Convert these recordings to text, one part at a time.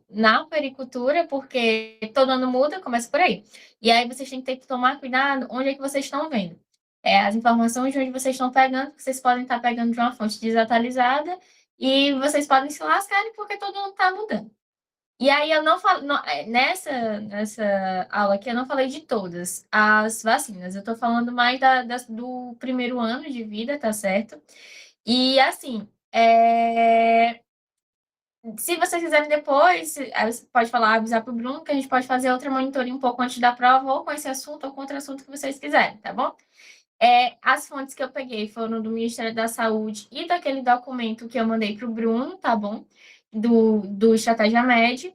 na puericultura, porque todo ano muda, começa por aí. E aí vocês têm que ter que tomar cuidado onde é que vocês estão vendo. As informações de onde vocês estão pegando, porque vocês podem estar pegando de uma fonte desatualizada e vocês podem se lascarem porque todo ano está mudando. E aí eu não falo, nessa aula aqui eu não falei de todas as vacinas, eu estou falando mais do primeiro ano de vida, tá certo? E assim, se vocês quiserem depois, aí você pode falar, avisar para o Bruno, que a gente pode fazer outra monitoria um pouco antes da prova, ou com esse assunto, ou com outro assunto que vocês quiserem, tá bom? As fontes que eu peguei foram do Ministério da Saúde e daquele documento que eu mandei para o Bruno, tá bom? Do Estratégia Med.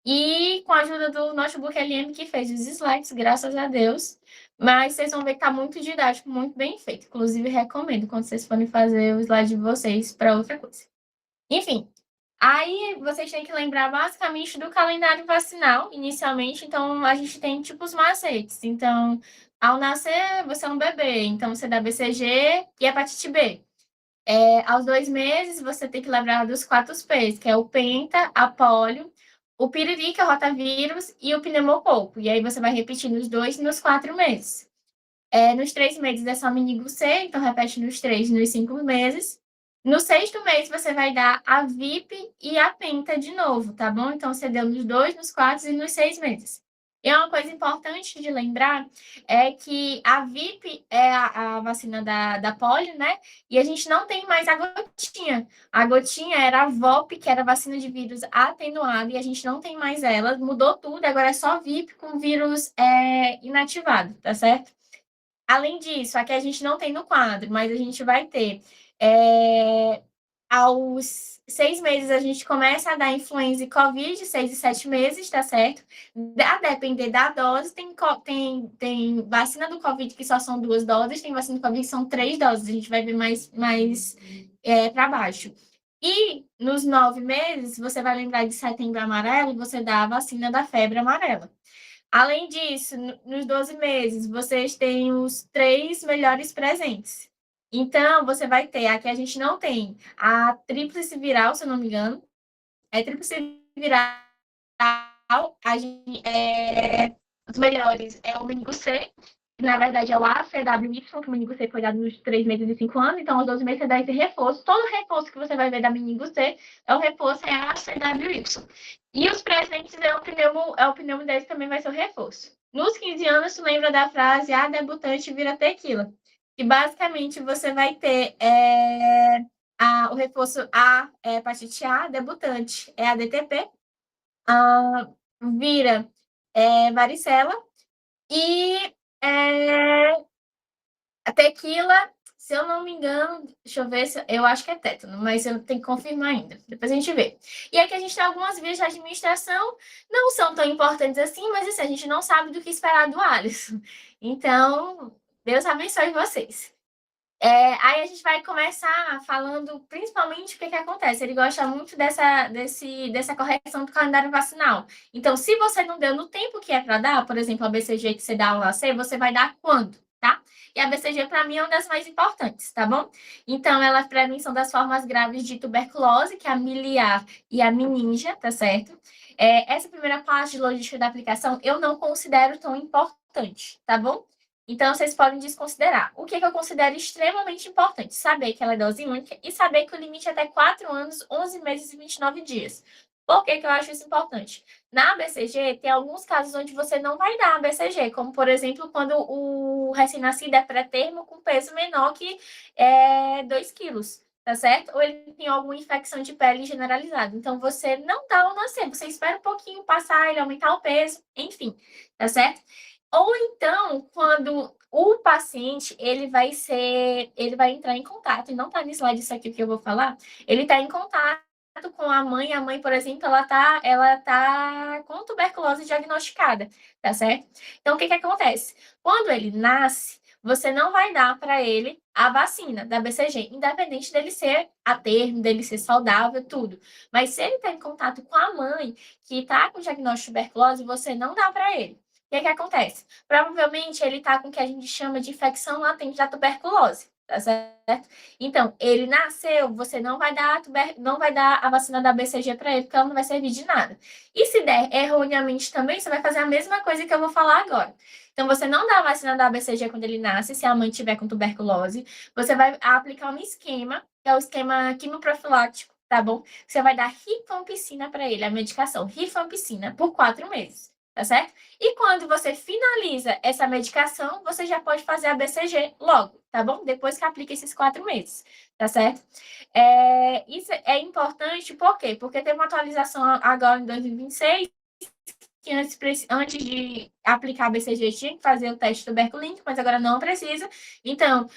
E com a ajuda do Notebook LM, que fez os slides, graças a Deus. Mas vocês vão ver que tá muito didático, muito bem feito. Inclusive, recomendo quando vocês forem fazer o slide de vocês para outra coisa. Enfim, aí vocês têm que lembrar basicamente do calendário vacinal, inicialmente. Então, a gente tem tipo os macetes. Então, ao nascer, você é um bebê. Então, você dá BCG e hepatite B. Aos 2 meses, você tem que lembrar dos 4 P's, que é o penta, a polio, o piriri, que é o rotavírus, e o pneumococo. E aí você vai repetir nos 2 e nos 4 meses. Nos 3 meses é só meningo C, então repete nos 3 e nos 5 meses. No 6º mês, você vai dar a VIP e a penta de novo, tá bom? Então, você deu nos 2, nos 4 e nos 6 meses. E uma coisa importante de lembrar é que a VIP é a vacina da polio, né? E a gente não tem mais a gotinha. A gotinha era a VOP, que era a vacina de vírus atenuado, e a gente não tem mais ela. Mudou tudo, agora é só VIP com vírus inativado, tá certo? Além disso, aqui a gente não tem no quadro, mas a gente vai ter. Aos 6 meses, a gente começa a dar influenza e Covid, 6 e 7 meses, tá certo? A depender da dose, tem vacina do Covid que só são 2 doses, tem vacina do Covid que são 3 doses, a gente vai ver mais para baixo. E nos 9 meses, você vai lembrar de setembro amarelo, você dá a vacina da febre amarela. Além disso, nos 12 meses, vocês têm os 3 melhores presentes. Então, você vai ter, aqui a gente não tem a tríplice viral, se eu não me engano. Tríplice viral, os melhores é o meningo C, que na verdade é o ACWY, que o meningo C foi dado nos 3 meses e 5 anos, então aos 12 meses você dá esse reforço. Todo reforço que você vai ver da meningo C é o reforço, é a ACWY. E os presentes o pneumo 10 também vai ser o reforço. Nos 15 anos, tu lembra da frase, a debutante vira tequila. Que basicamente você vai ter o reforço A é hepatite A, debutante é a DTP, vira varicela e a tequila, se eu não me engano, deixa eu ver, eu acho que é tétano, mas eu tenho que confirmar ainda. Depois a gente vê. E aqui a gente tem algumas vias de administração, não são tão importantes assim, mas assim, a gente não sabe do que esperar do Alisson. Então, Deus abençoe vocês. Aí a gente vai começar falando principalmente o que acontece. Ele gosta muito dessa correção do calendário vacinal. Então, se você não deu no tempo que é para dar, por exemplo, a BCG que você dá ao nascer, você vai dar quando, tá? E a BCG, para mim, é uma das mais importantes, tá bom? Então, ela, para mim, são das formas graves de tuberculose, que é a miliar e a meningia, tá certo? Essa primeira parte de logística da aplicação eu não considero tão importante, tá bom? Então, vocês podem desconsiderar. O que eu considero extremamente importante? Saber que ela é dose única e saber que o limite é até 4 anos, 11 meses e 29 dias. Por que eu acho isso importante? Na BCG, tem alguns casos onde você não vai dar a BCG, como, por exemplo, quando o recém-nascido é pré-termo com peso menor que 2 quilos, tá certo? Ou ele tem alguma infecção de pele generalizada. Então, você não dá ao nascer, você espera um pouquinho passar, ele aumentar o peso, enfim, tá certo? Ou então, quando o paciente, ele vai entrar em contato, e não está no slide isso aqui que eu vou falar, ele está em contato com a mãe, por exemplo, ela tá com tuberculose diagnosticada, tá certo? Então, o que acontece? Quando ele nasce, você não vai dar para ele a vacina da BCG, independente dele ser a termo, dele ser saudável, tudo. Mas se ele está em contato com a mãe que está com diagnóstico de tuberculose, você não dá para ele. O que acontece? Provavelmente ele está com o que a gente chama de infecção latente da tuberculose. tá certo? Então, ele nasceu, você não vai dar a vacina da BCG para ele, porque ela não vai servir de nada. E se der erroneamente também, você vai fazer a mesma coisa que eu vou falar agora. Então, você não dá a vacina da BCG quando ele nasce, se a mãe tiver com tuberculose. Você vai aplicar um esquema, que é o esquema quimoprofilático, tá bom? Você vai dar rifampicina para ele, a medicação rifampicina, por 4 meses, tá certo? E quando você finaliza essa medicação, você já pode fazer a BCG logo, tá bom? Depois que aplica esses 4 meses, tá certo? Isso é importante, por quê? Porque teve uma atualização agora em 2026, que antes de aplicar a BCG tinha que fazer o teste tuberculínico, mas agora não precisa. Então,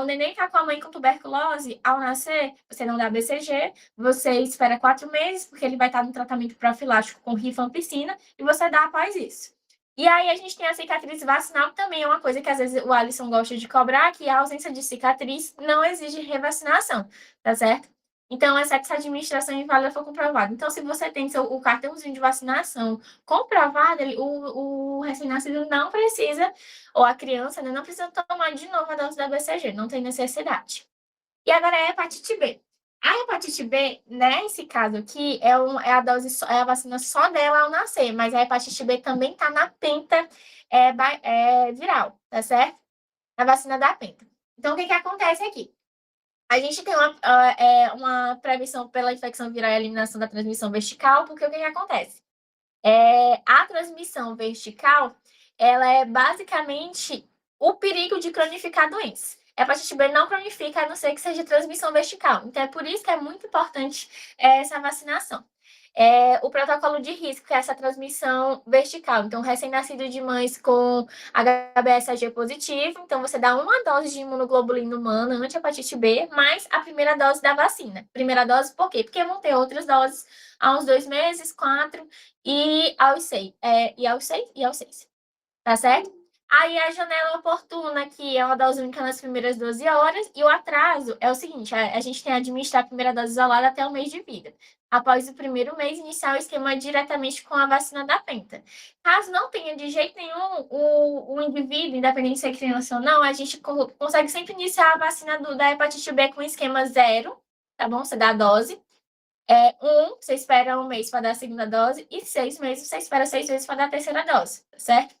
o neném está com a mãe com tuberculose, ao nascer, você não dá BCG, você espera 4 meses, porque ele vai estar no tratamento profilático com rifampicina, e você dá após isso. E aí a gente tem a cicatriz vacinal, que também é uma coisa que às vezes o Alisson gosta de cobrar, que a ausência de cicatriz não exige revacinação, tá certo? Então, exceto se a administração inválida for comprovada. Então, se você tem o cartãozinho de vacinação comprovado, o recém-nascido não precisa, ou a criança, né, não precisa tomar de novo a dose da BCG, não tem necessidade. E agora é a hepatite B. A hepatite B, nesse caso aqui, é a vacina só dela ao nascer, mas a hepatite B também está na penta viral, tá certo? Na vacina da penta. Então, o que acontece aqui? A gente tem uma prevenção pela infecção viral e eliminação da transmissão vertical, porque o que acontece? A transmissão vertical, ela é basicamente o perigo de cronificar doenças. A hepatite B não cronifica, a não ser que seja transmissão vertical. Então, é por isso que é muito importante essa vacinação. O protocolo de risco, que é essa transmissão vertical. Então, recém-nascido de mães com HBsAg positivo, então você dá uma dose de imunoglobulina humana anti-hepatite B, mais a primeira dose da vacina. Primeira dose por quê? Porque vão ter outras doses há uns 2 meses, 4 e aos 6. E aos 6. Tá certo? Aí a janela oportuna, que é uma dose única nas primeiras 12 horas, e o atraso é o seguinte: a gente tem que administrar a primeira dose isolada até o mês de vida. Após o primeiro mês, iniciar o esquema diretamente com a vacina da penta. Caso não tenha de jeito nenhum o indivíduo, independente se é criança ou não, a gente consegue sempre iniciar a vacina da hepatite B com esquema 0, tá bom? Você dá a dose. Você espera 1 mês para dar a segunda dose, e 6 meses, você espera 6 meses para dar a terceira dose, tá certo?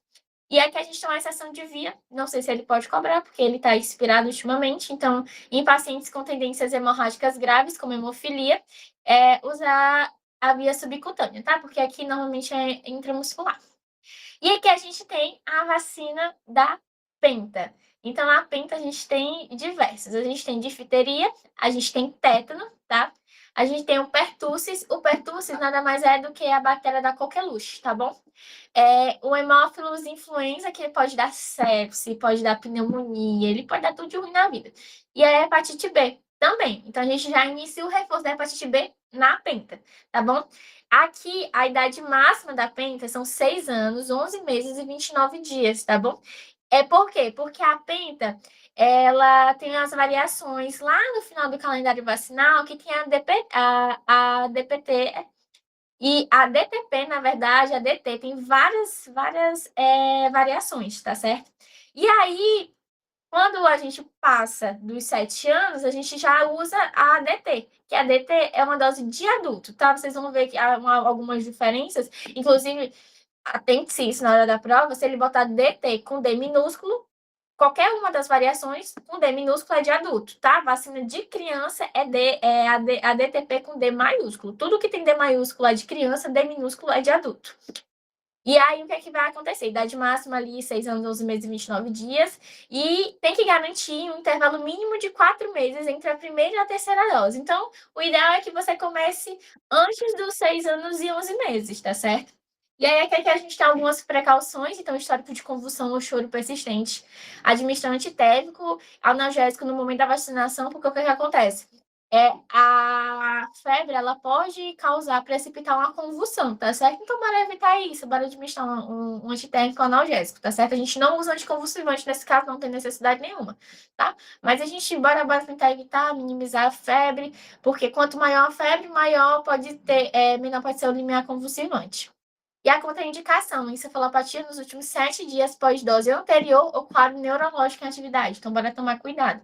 E aqui a gente tem uma exceção de via, não sei se ele pode cobrar, porque ele está expirado ultimamente, então, em pacientes com tendências hemorrágicas graves, como hemofilia, usar a via subcutânea, tá? Porque aqui normalmente é intramuscular. E aqui a gente tem a vacina da penta. Então, a penta a gente tem diversas. A gente tem difteria, a gente tem tétano, tá? A gente tem o pertussis. O pertussis nada mais é do que a bactéria da coqueluche, tá bom? O hemófilos influenza, que pode dar sepse, pode dar pneumonia, ele pode dar tudo de ruim na vida. E a hepatite B também. Então, a gente já inicia o reforço da hepatite B na penta, tá bom? Aqui, a idade máxima da penta são 6 anos, 11 meses e 29 dias, tá bom? Por quê? Porque a penta, ela tem as variações lá no final do calendário vacinal, que tem a DPT, e a DTP, na verdade, a DT tem várias variações, tá certo? E aí, quando a gente passa dos 7 anos, a gente já usa a ADT, que a ADT é uma dose de adulto, tá? Vocês vão ver que há algumas diferenças, inclusive, atente-se isso na hora da prova, se ele botar DT com D minúsculo, qualquer uma das variações, com D minúsculo é de adulto, tá? Vacina de criança a DTP com D maiúsculo. Tudo que tem D maiúsculo é de criança, D minúsculo é de adulto. E aí, o que é que vai acontecer? Idade máxima ali, 6 anos, 11 meses e 29 dias. E tem que garantir um intervalo mínimo de 4 meses entre a primeira e a terceira dose. Então, o ideal é que você comece antes dos 6 anos e 11 meses, tá certo? E aí, aqui a gente tem algumas precauções. Então, histórico de convulsão ou choro persistente. Administrar antitérmico, analgésico no momento da vacinação, porque o que acontece? A febre, ela pode precipitar uma convulsão, tá certo? Então, bora evitar isso, bora administrar um antitérmico analgésico, tá certo? A gente não usa anticonvulsivante nesse caso, não tem necessidade nenhuma, tá? Mas a gente, bora tentar evitar, minimizar a febre, porque quanto maior a febre, menor pode ser o limiar convulsivante. E a contraindicação, encefalopatia nos últimos 7 dias pós-dose anterior ou quadro neurológico em atividade. Então, bora tomar cuidado.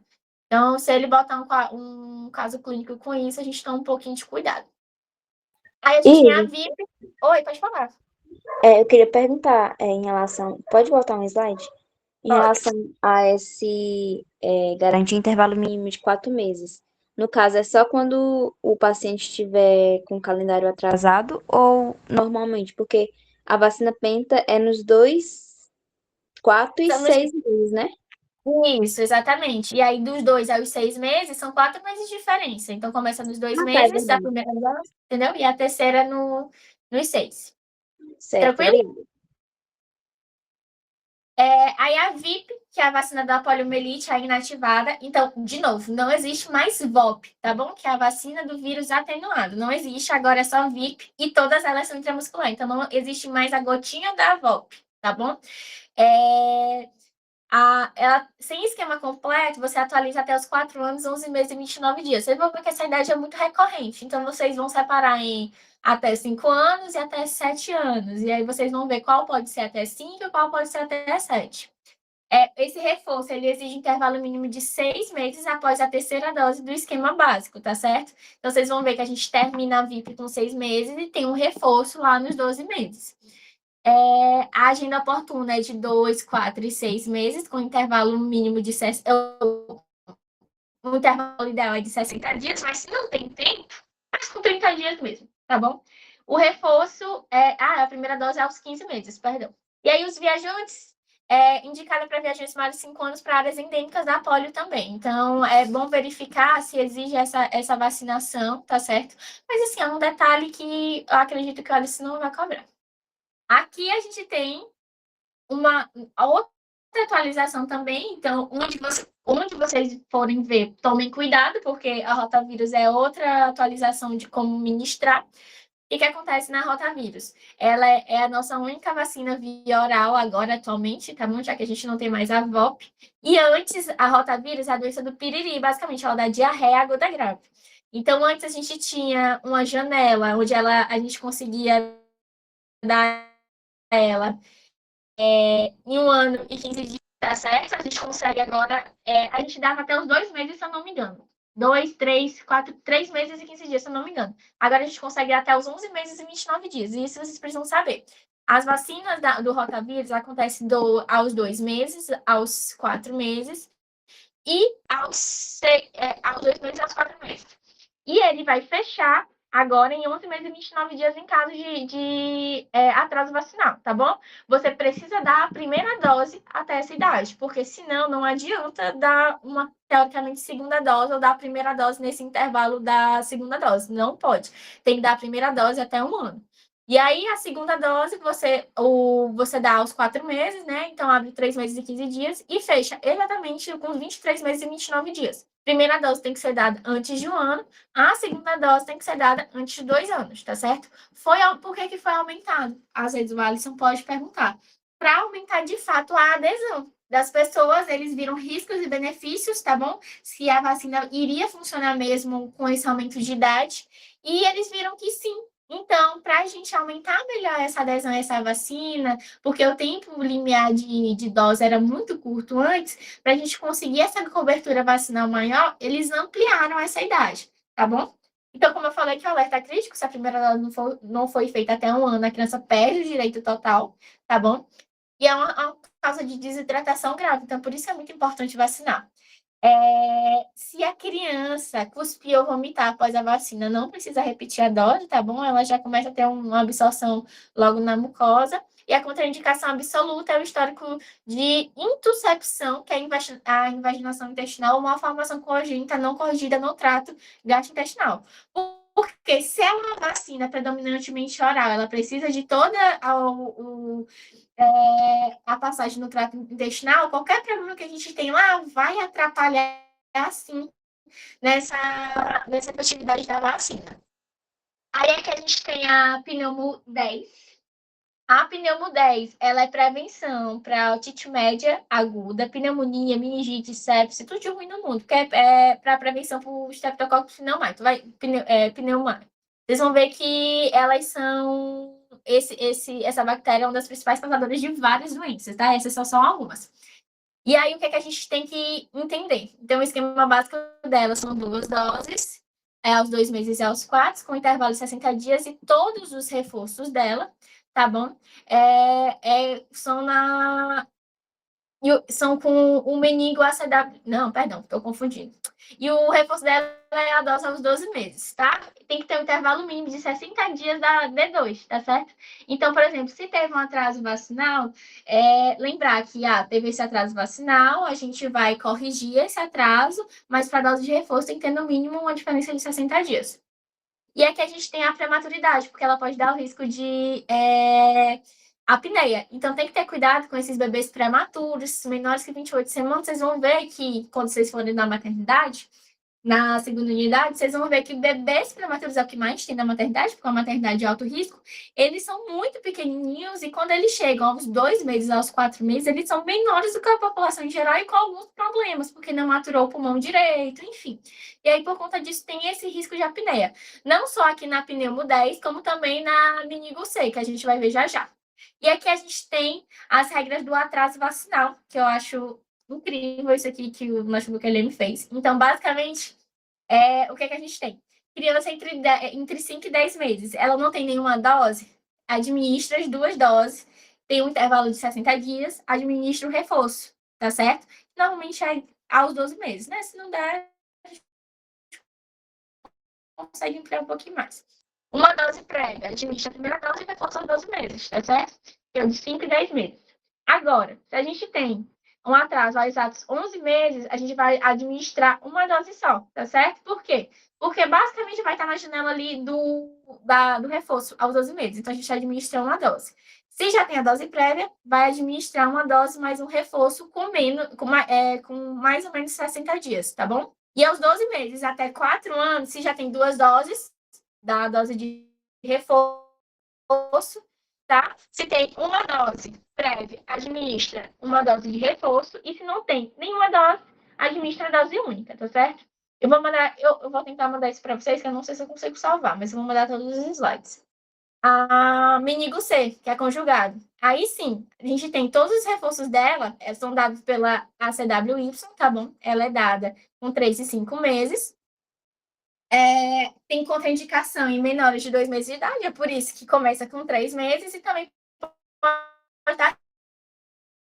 Então, se ele botar um caso clínico com isso, a gente toma um pouquinho de cuidado. Aí a gente tem a E VIP. Oi, pode falar. eu queria perguntar em relação. Pode voltar um slide? Em Pode. relação a esse garantir intervalo mínimo de 4 meses. No caso, é só quando o paciente estiver com o calendário atrasado ou normalmente? Porque a vacina Penta é nos 4 e 6 meses, né? Isso, exatamente. E aí, dos 2 aos 6 meses, são 4 meses de diferença. Então, começa nos dois Ah, tá, é meses, a verdade. primeira dose, entendeu? E a terceira nos 6. Certo, Tranquilo? obrigada. Aí a VIP, que é a vacina da poliomielite, a inativada. Então, de novo, não existe mais VOP, tá bom? Que é a vacina do vírus atenuado. Não existe, agora é só VIP e todas elas são intramuscular. Então, não existe mais a gotinha da VOP, tá bom? Ela, sem esquema completo, você atualiza até os 4 anos, 11 meses e 29 dias. Vocês vão ver que essa idade é muito recorrente. Então, vocês vão separar em até 5 anos e até 7 anos. E aí, vocês vão ver qual pode ser até 5 e qual pode ser até 7. Esse reforço, ele exige intervalo mínimo de 6 meses após a terceira dose do esquema básico, tá certo? Então, vocês vão ver que a gente termina a VIP com 6 meses e tem um reforço lá nos 12 meses. A agenda oportuna é de 2, 4 e 6 meses, com intervalo mínimo de... O intervalo ideal é de 60 dias, mas se não tem tempo, faz com 30 dias mesmo, tá bom? O reforço a primeira dose é aos 15 meses, perdão. E aí, os viajantes, indicado para viajantes maiores de 5 anos para áreas endêmicas da polio também. Então, é bom verificar se exige essa vacinação, tá certo? Mas, assim, é um detalhe que eu acredito que o Alice não vai cobrar. Aqui a gente tem uma outra atualização também, então, onde vocês forem ver, tomem cuidado, porque a rotavírus é outra atualização de como ministrar. O que acontece na rotavírus? Ela é a nossa única vacina via oral agora, atualmente, tá bom? Já que a gente não tem mais a VOP. E antes, a rotavírus é a doença do piriri, basicamente, ela dá diarreia aguda grave. Então, antes a gente tinha uma janela onde a gente conseguia dar ela em 1 ano e 15 dias, tá certo? A gente consegue agora, a gente dava até os 2 meses, se eu não me engano. 2, 3, 4, 3 meses e 15 dias, se eu não me engano. Agora a gente consegue até os 11 meses e 29 dias. E isso vocês precisam saber. As vacinas do rotavírus acontecem aos 2 meses, aos 4 meses e aos 2 meses e aos 4 meses. E ele vai fechar agora em 11 meses e 29 dias em caso de atraso vacinal, tá bom? Você precisa dar a primeira dose até essa idade, porque senão não adianta dar uma, teoricamente, segunda dose ou dar a primeira dose nesse intervalo da segunda dose. Não pode. Tem que dar a primeira dose até 1 ano. E aí, a segunda dose, você dá aos 4 meses, né? Então, abre 3 meses e 15 dias e fecha exatamente com 23 meses e 29 dias. Primeira dose tem que ser dada antes de 1 ano, a segunda dose tem que ser dada antes de 2 anos, tá certo? Por que foi aumentado? Às vezes o Alisson pode perguntar. Para aumentar, de fato, a adesão das pessoas, eles viram riscos e benefícios, tá bom? Se a vacina iria funcionar mesmo com esse aumento de idade. E eles viram que sim. Então, para a gente aumentar melhor essa adesão a essa vacina, porque o tempo limiar de dose era muito curto antes, para a gente conseguir essa cobertura vacinal maior, eles ampliaram essa idade, tá bom? Então, como eu falei que o alerta crítico, se a primeira dose não foi feita até 1 ano, a criança perde o direito total, tá bom? E é uma causa de desidratação grave, então por isso é muito importante vacinar. Se a criança cuspir ou vomitar após a vacina, não precisa repetir a dose, tá bom? Ela já começa a ter uma absorção logo na mucosa. E a contraindicação absoluta é o histórico de intuscepção, que é a invaginação intestinal, ou malformação congênita não corrigida no trato gastrointestinal. Porque se é uma vacina predominantemente oral, ela precisa de toda a passagem no trato intestinal, qualquer problema que a gente tem lá vai atrapalhar, assim, nessa efetividade da vacina. Aí é que a gente tem a pneumo 10. A pneumo 10, ela é prevenção para otite média aguda, pneumonia, meningite, sepse, tudo de ruim no mundo, porque é para prevenção por Streptococcus pneumoniae, pneumonia. Vocês vão ver que elas são essa bactéria é uma das principais causadoras de várias doenças, tá? Essas só são algumas. E aí, o que é que a gente tem que entender? Então, o esquema básico dela são 2 doses, aos 2 meses e aos 4, com intervalo de 60 dias, e todos os reforços dela, tá bom? São são com o meningo ACW. Não, perdão, estou confundindo. E o reforço dela é a dose aos 12 meses, tá? Tem que ter um intervalo mínimo de 60 dias da D2, tá certo? Então, por exemplo, se teve um atraso vacinal, lembrar que teve esse atraso vacinal, a gente vai corrigir esse atraso, mas para a dose de reforço tem que ter no mínimo uma diferença de 60 dias. E aqui a gente tem a prematuridade, porque ela pode dar o risco de apneia. Então tem que ter cuidado com esses bebês prematuros, menores que 28 semanas. Vocês vão ver que quando vocês forem na maternidade, na segunda unidade, vocês vão ver que bebês prematuros é o que mais tem na maternidade, porque é uma maternidade de alto risco, eles são muito pequenininhos e quando eles chegam aos 2 meses, aos 4 meses, eles são menores do que a população em geral e com alguns problemas, porque não maturou o pulmão direito, enfim. E aí, por conta disso, tem esse risco de apneia. Não só aqui na pneumo 10, como também na meningo C, que a gente vai ver já já. E aqui a gente tem as regras do atraso vacinal, que eu acho incrível isso aqui que o notebook me fez. Então, basicamente, o que é que a gente tem? Criança entre 5 e 10 meses, ela não tem nenhuma dose, administra as 2 doses, tem um intervalo de 60 dias, administra o reforço, tá certo? Normalmente é aos 12 meses, né? Se não der, a gente consegue ampliar um pouquinho mais. Uma dose prévia, administra a primeira dose e reforça aos 12 meses, tá certo? Eu de 5 e 10 meses. Agora, se a gente tem um atraso aos exatos 11 meses, a gente vai administrar uma dose só, tá certo? Por quê? Porque basicamente vai estar na janela ali do reforço aos 12 meses. Então, a gente administra uma dose. Se já tem a dose prévia, vai administrar uma dose mais um reforço com mais ou menos 60 dias, tá bom? E aos 12 meses até 4 anos, se já tem 2 doses, da dose de reforço, tá? Se tem uma dose prévia, administra uma dose de reforço, e se não tem nenhuma dose, administra a dose única, tá certo? Eu vou tentar mandar isso para vocês, que eu não sei se eu consigo salvar, mas eu vou mandar todos os slides. A meningo C, que é conjugado. Aí sim, a gente tem todos os reforços dela, são dados pela ACWY, tá bom? Ela é dada com 3 e 5 meses. Tem contraindicação em menores de 2 meses de idade, é por isso que começa com 3 meses e também pode dar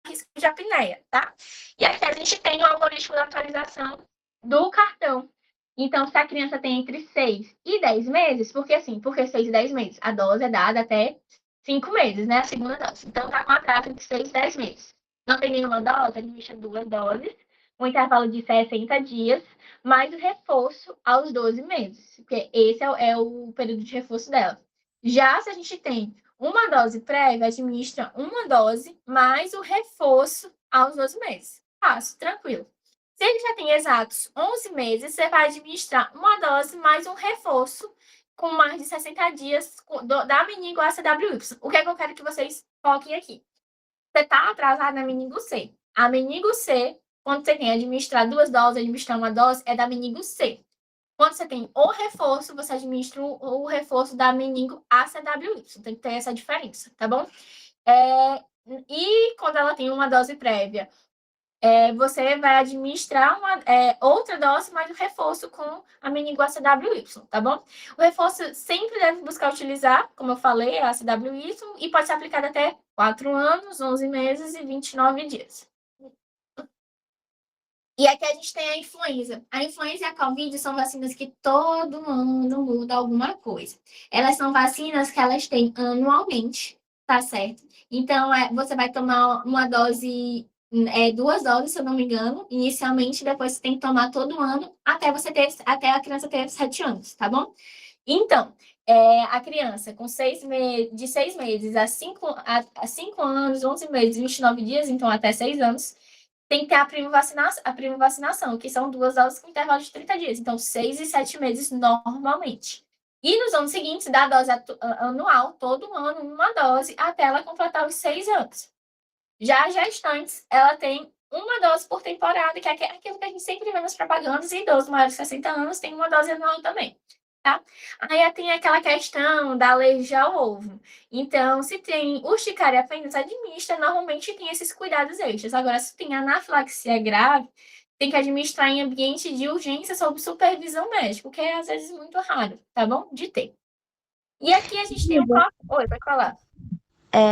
risco de apneia, tá? E aqui a gente tem o algoritmo da atualização do cartão. Então, se a criança tem entre 6 e 10 meses, porque 6 e 10 meses? A dose é dada até 5 meses, né? A segunda dose. Então, tá com atraso entre 6 e 10 meses. Não tem nenhuma dose, administra 2 doses, um intervalo de 60 dias, mais o reforço aos 12 meses, porque esse é o período de reforço dela. Já se a gente tem uma dose prévia, administra uma dose mais o reforço aos 12 meses. Fácil, tranquilo. Se ele já tem exatos 11 meses, você vai administrar uma dose mais um reforço com mais de 60 dias da meningo ACWY. O que é que eu quero que vocês foquem aqui? Você está atrasado na meningo C. A meningo C, quando você tem administrar 2 doses, administrar uma dose, é da meningo C. Quando você tem o reforço, você administra o reforço da meningo ACWY. Tem que ter essa diferença, tá bom? E quando ela tem uma dose prévia, você vai administrar outra dose, mais o reforço com a meningo ACWY, tá bom? O reforço sempre deve buscar utilizar, como eu falei, a ACWY, e pode ser aplicado até 4 anos, 11 meses e 29 dias. E aqui a gente tem a influenza. A influenza e a Covid são vacinas que todo ano muda alguma coisa. Elas são vacinas que elas têm anualmente, tá certo? Então, você vai tomar uma dose, 2 doses, se eu não me engano, inicialmente, depois você tem que tomar todo ano, até a criança ter 7 anos, tá bom? Então, a criança de 6 meses a 5 anos, 11 meses, 29 dias, então até 6 anos, tem que ter a primo vacinação, que são 2 doses com intervalo de 30 dias. Então, 6 e 7 meses normalmente. E nos anos seguintes, dá a dose anual, todo ano, uma dose, até ela completar os 6 anos. Já as gestantes, ela tem uma dose por temporada, que é aquilo que a gente sempre vê nas propagandas, e idosos maiores de 60 anos tem uma dose anual também. tá? Aí tem aquela questão da alergia ao ovo. Então, se tem urticária apenas, administra, normalmente tem esses cuidados extras. Agora, se tem anafilaxia grave, tem que administrar em ambiente de urgência sob supervisão médica, que é às vezes muito raro, tá bom? De ter. E aqui a gente tem o copo. Oi, pode falar.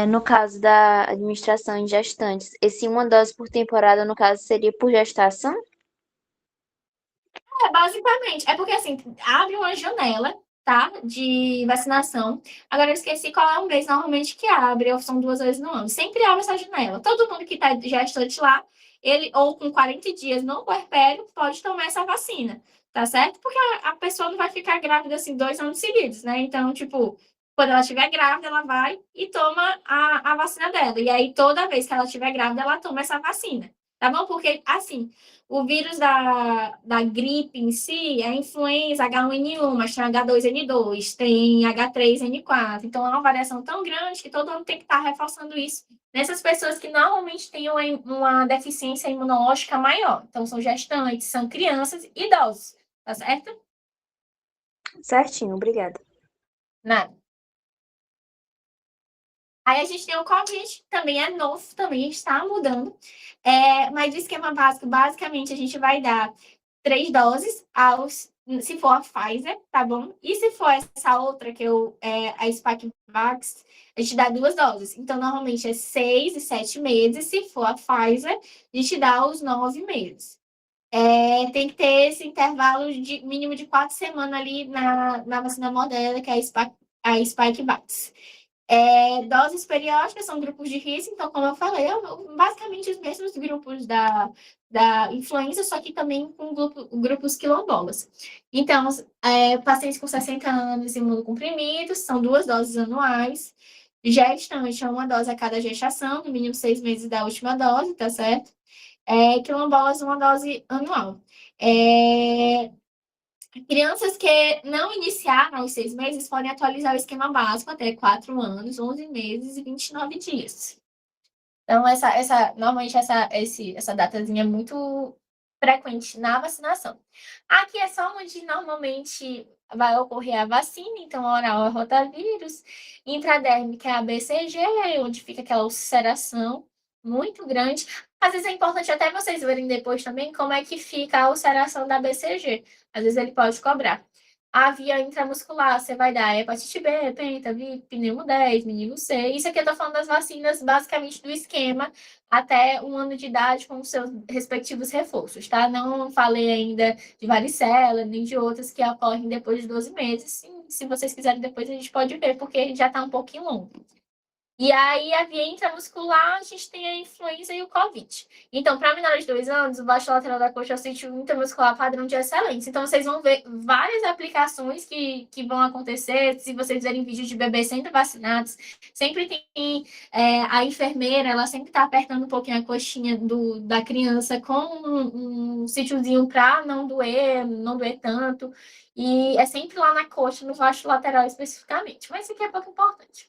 No caso da administração em gestantes, esse uma dose por temporada, no caso, seria por gestação? Basicamente, é porque assim, abre uma janela, tá? De vacinação. Agora eu esqueci qual é o mês normalmente que abre, ou são 2 vezes no ano. Sempre abre essa janela. Todo mundo que tá gestante lá, ele, ou com 40 dias no puerpério, pode tomar essa vacina, tá certo? Porque a pessoa não vai ficar grávida assim 2 anos seguidos, né? Então, tipo, quando ela estiver grávida, ela vai e toma a vacina dela. E aí, toda vez que ela estiver grávida, ela toma essa vacina. Tá bom? Porque, assim, o vírus da gripe em si é influenza H1N1, mas tem H2N2, tem H3N4. Então, é uma variação tão grande que todo mundo tem que estar reforçando isso nessas pessoas que normalmente têm uma deficiência imunológica maior. Então, são gestantes, são crianças e idosos, tá certo? Certinho, obrigada. Nada. Aí a gente tem o Covid, também é novo, também está mudando. Mas o esquema básico, basicamente, a gente vai dar 3 doses se for a Pfizer, tá bom? E se for essa outra, a Spikevax, a gente dá 2 doses. Então, normalmente é 6 e 7 meses. Se for a Pfizer, a gente dá os 9 meses. Tem que ter esse intervalo de mínimo de 4 semanas ali na vacina Moderna, que é a Spikevax. Doses periódicas são grupos de risco, então, como eu falei, basicamente os mesmos grupos da influenza, só que também com grupos quilombolas. Então, pacientes com 60 anos imunocomprimidos, são 2 doses anuais. Gestante é 1 dose a cada gestação, no mínimo 6 meses da última dose, tá certo? Quilombolas, 1 dose anual. Crianças que não iniciaram os 6 meses podem atualizar o esquema básico até 4 anos, 11 meses e 29 dias. Então, normalmente essa datazinha é muito frequente na vacinação. Aqui é só onde normalmente vai ocorrer a vacina, então oral é rotavírus, intradérmica é a BCG, onde fica aquela ulceração muito grande. Às vezes é importante até vocês verem depois também como é que fica a ulceração da BCG. Às vezes ele pode cobrar. A via intramuscular, você vai dar hepatite B, penta, VIP, pneumo 10, menino C. Isso aqui eu tô falando das vacinas, basicamente do esquema, até 1 ano de idade com os seus respectivos reforços, tá? Não falei ainda de varicela, nem de outras que ocorrem depois de 12 meses. Sim, se vocês quiserem depois, a gente pode ver, porque já tá um pouquinho longo. E aí, a via intramuscular, a gente tem a influenza e o Covid. Então, para menores de 2 anos, o baixo lateral da coxa é o sítio intramuscular padrão de excelência. Então, vocês vão ver várias aplicações que vão acontecer. Se vocês verem vídeos de bebês sendo vacinados, sempre tem a enfermeira, ela sempre está apertando um pouquinho a coxinha da criança com um sítiozinho para não doer tanto. E é sempre lá na coxa, no baixo lateral especificamente. Mas isso aqui é pouco importante.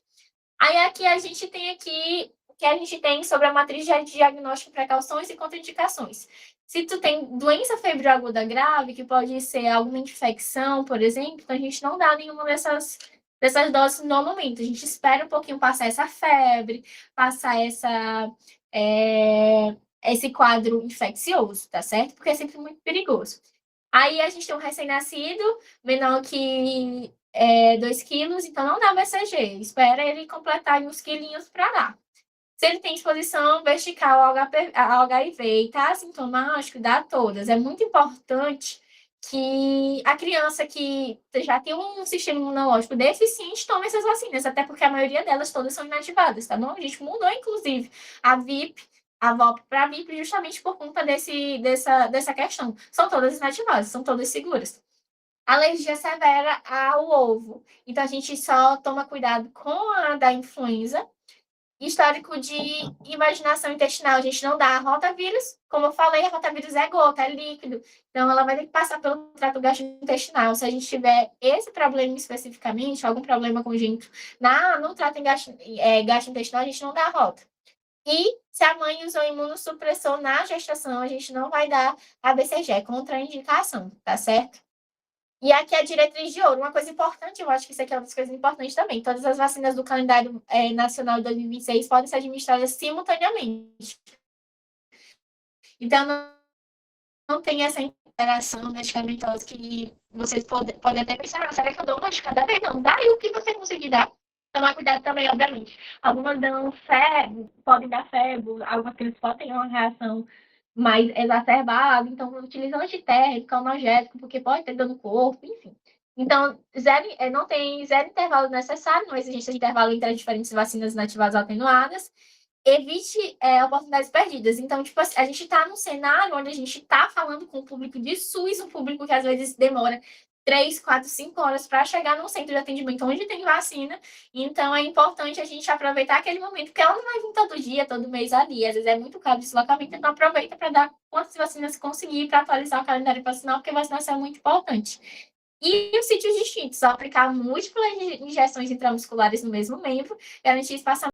Aí aqui a gente tem aqui o que a gente tem sobre a matriz de diagnóstico, precauções e contraindicações. Se tu tem doença febril aguda grave, que pode ser alguma infecção, por exemplo, então a gente não dá nenhuma dessas doses no momento. A gente espera um pouquinho passar essa febre, passar esse quadro infeccioso, tá certo? Porque é sempre muito perigoso. Aí a gente tem um recém-nascido, menor que 2 quilos, então não dá BCG. Espera ele completar uns quilinhos para dar. Se ele tem exposição vertical ao HIV e está assintomático, dá todas. É muito importante que a criança que já tem um sistema imunológico deficiente tome essas vacinas, até porque a maioria delas todas são inativadas, tá bom? A gente mudou, inclusive, a VOP para a VIP justamente por conta dessa questão. São todas inativadas, são todas seguras. Alergia severa ao ovo. Então, a gente só toma cuidado com a da influenza. Histórico de invaginação intestinal, a gente não dá a rotavírus. Como eu falei, a rotavírus é gota, é líquido. Então, ela vai ter que passar pelo trato gastrointestinal. Se a gente tiver esse problema especificamente, algum problema congênito no trato gastrointestinal, a gente não dá a rota. E se a mãe usou imunossupressor na gestação, a gente não vai dar a BCG, é contraindicação, tá certo? E aqui a diretriz de ouro, uma coisa importante, eu acho que isso aqui é uma das coisas importantes também. Todas as vacinas do calendário nacional de 2026 podem ser administradas simultaneamente. Então, não tem essa interação medicamentosa que vocês podem até pensar, será que eu dou uma de cada vez? Não, dá e o que você conseguir dar. Tomar cuidado também, obviamente. Algumas dão febre, podem dar febre, algumas crianças podem ter uma reação mais exacerbada, então utilizam antitérmico, analgésico, porque pode ter dor no corpo, enfim. Então, não tem zero intervalo necessário, não existe intervalo entre as diferentes vacinas inativas atenuadas, evite oportunidades perdidas. Então, tipo assim, a gente está num cenário onde a gente está falando com o público de SUS, um público que às vezes demora 3, 4, 5 horas para chegar num centro de atendimento onde tem vacina. Então, é importante a gente aproveitar aquele momento, porque ela não vai vir todo dia, todo mês ali. Às vezes é muito caro o deslocamento, então aproveita para dar quantas vacinas conseguir para atualizar o calendário vacinal, porque vacinação é muito importante. E os sítios distintos, aplicar múltiplas injeções intramusculares no mesmo membro, garantir espaçamento